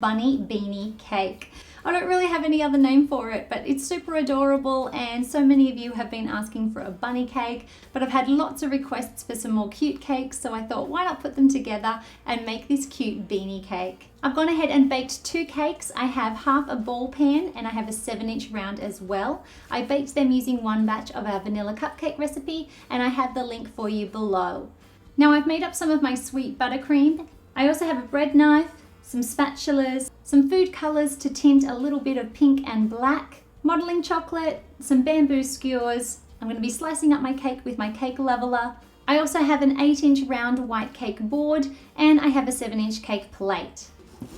bunny beanie cake. I don't really have any other name for it, but it's super adorable, and so many of you have been asking for a bunny cake, but I've had lots of requests for some more cute cakes, so I thought why not put them together and make this cute beanie cake. I've gone ahead and baked 2 cakes. I have half a ball pan and I have a 7-inch round as well. I baked them using one batch of our vanilla cupcake recipe, and I have the link for you below. Now I've made up some of my sweet buttercream. I also have a bread knife, some spatulas, some food colours to tint a little bit of pink and black, modelling chocolate, some bamboo skewers. I'm going to be slicing up my cake with my cake leveler. I also have an 8-inch round white cake board, and I have a 7-inch cake plate.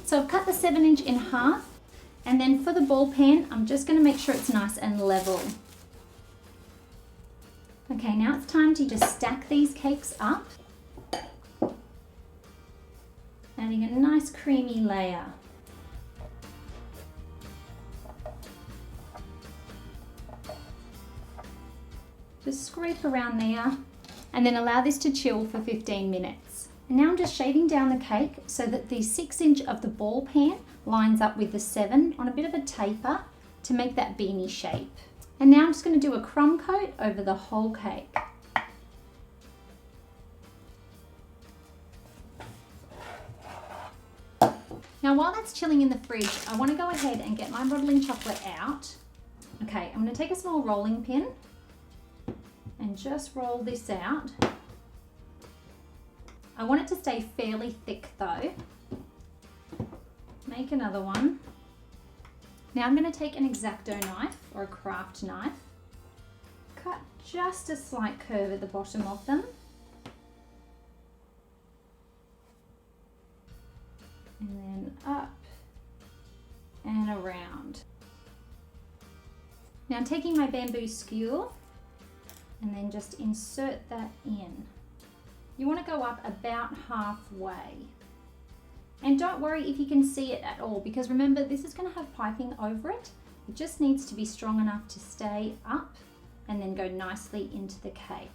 So I've cut the 7-inch in half, and then for the ball pan, I'm just going to make sure it's nice and level. Okay, now it's time to just stack these cakes up, adding a nice creamy layer. Just scrape around there and then allow this to chill for 15 minutes. And now I'm just shaving down the cake so that the 6-inch of the ball pan lines up with the 7 on a bit of a taper to make that beanie shape. And now I'm just going to do a crumb coat over the whole cake. Now while that's chilling in the fridge, I want to go ahead and get my modelling chocolate out. Okay, I'm going to take a small rolling pin and just roll this out. I want it to stay fairly thick though. Make another one. Now I'm going to take an X-Acto knife or a craft knife, cut just a slight curve at the bottom of them. And then up and around. Now I'm taking my bamboo skewer and then just insert that in. You want to go up about halfway. And don't worry if you can see it at all, because remember this is going to have piping over it. It just needs to be strong enough to stay up and then go nicely into the cake.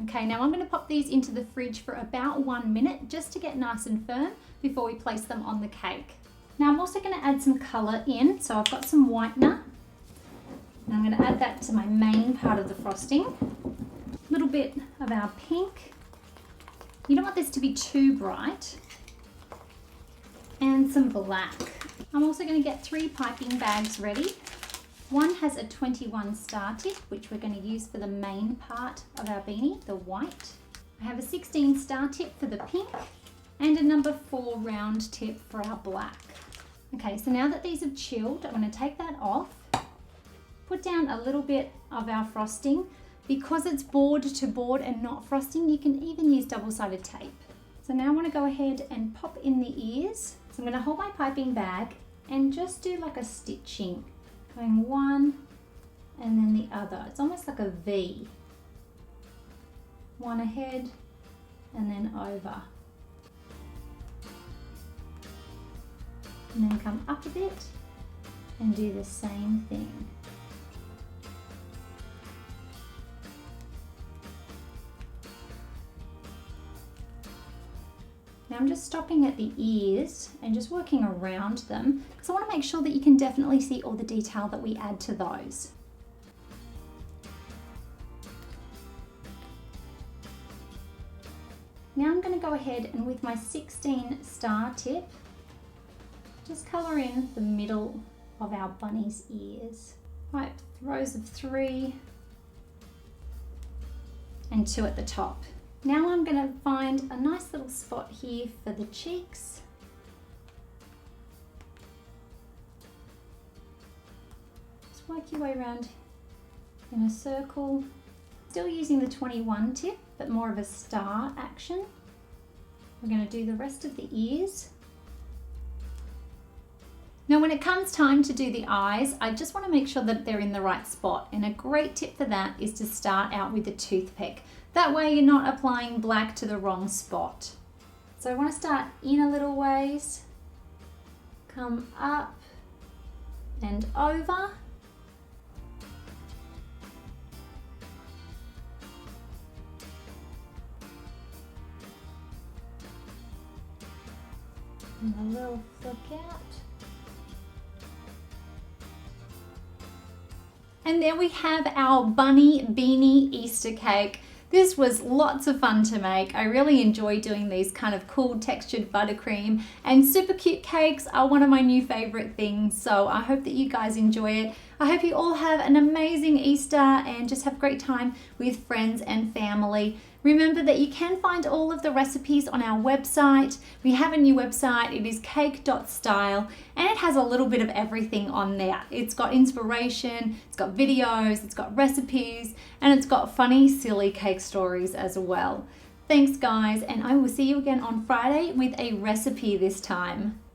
Okay, now I'm going to pop these into the fridge for about 1 minute just to get nice and firm before we place them on the cake. Now I'm also going to add some colour in, so I've got some whitener. And I'm going to add that to my main part of the frosting. A little bit of our pink. You don't want this to be too bright. And some black. I'm also going to get 3 piping bags ready. One has a 21 star tip, which we're going to use for the main part of our beanie, the white. I have a 16 star tip for the pink and a number 4 round tip for our black. Okay, so now that these have chilled, I'm going to take that off, put down a little bit of our frosting. Because it's board to board and not frosting, you can even use double-sided tape. So now I want to go ahead and pop in the ears. So I'm going to hold my piping bag and just do like a stitching. Going one and then the other. It's almost like a V. One ahead and then over. And then come up a bit and do the same thing. Now I'm just stopping at the ears and just working around them because I want to make sure that you can definitely see all the detail that we add to those. Now I'm going to go ahead and with my 16 star tip, just colour in the middle of our bunny's ears. Right, rows of 3 and 2 at the top. Now I'm going to find a nice little spot here for the cheeks. Just work your way around in a circle. Still using the 21 tip, but more of a star action. We're going to do the rest of the ears. Now when it comes time to do the eyes, I just want to make sure that they're in the right spot, and a great tip for that is to start out with a toothpick. That way you're not applying black to the wrong spot. So I want to start in a little ways, come up and over. And a little flick out. And there we have our bunny beanie Easter cake. This was lots of fun to make. I really enjoy doing these kind of cool textured buttercream, and super cute cakes are one of my new favorite things. So I hope that you guys enjoy it. I hope you all have an amazing Easter and just have a great time with friends and family. Remember that you can find all of the recipes on our website. We have a new website. It is cake.style, and it has a little bit of everything on there. It's got inspiration, it's got videos, it's got recipes, and it's got funny, silly cake stories as well. Thanks guys, and I will see you again on Friday with a recipe this time.